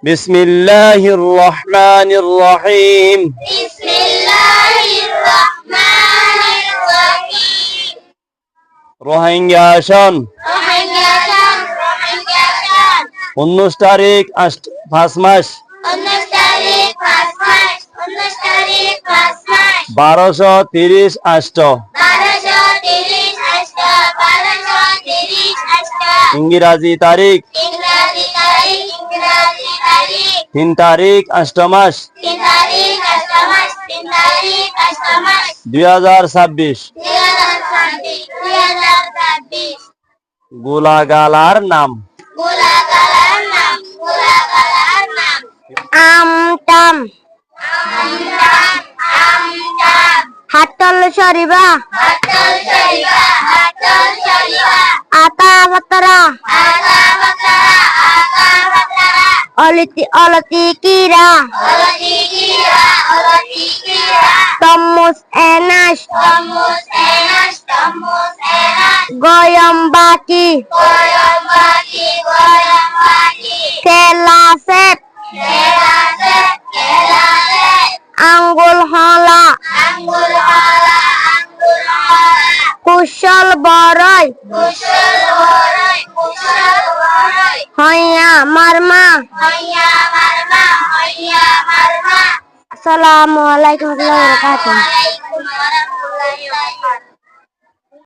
বিসমিল্লাহির রহমানির রহিম। রোহিঙ্গা আসন 19 তারিখ 5 মাস 1230 ইংরাজি তারিখ 3 তারিখ 8 মাস 2026। গোলাগালার নাম আমটাম হাতল শরীবা আতা পাতরা অলতি কিরা তমুস এনাস গয়ম বাকি কেলাসেট আঙ্গুল হলা কুশল বরই হইয়া মারমা। আসসালামু আলাইকুম ওয়া রাহমাতুল্লাহি ওয়া বারাকাতুহু।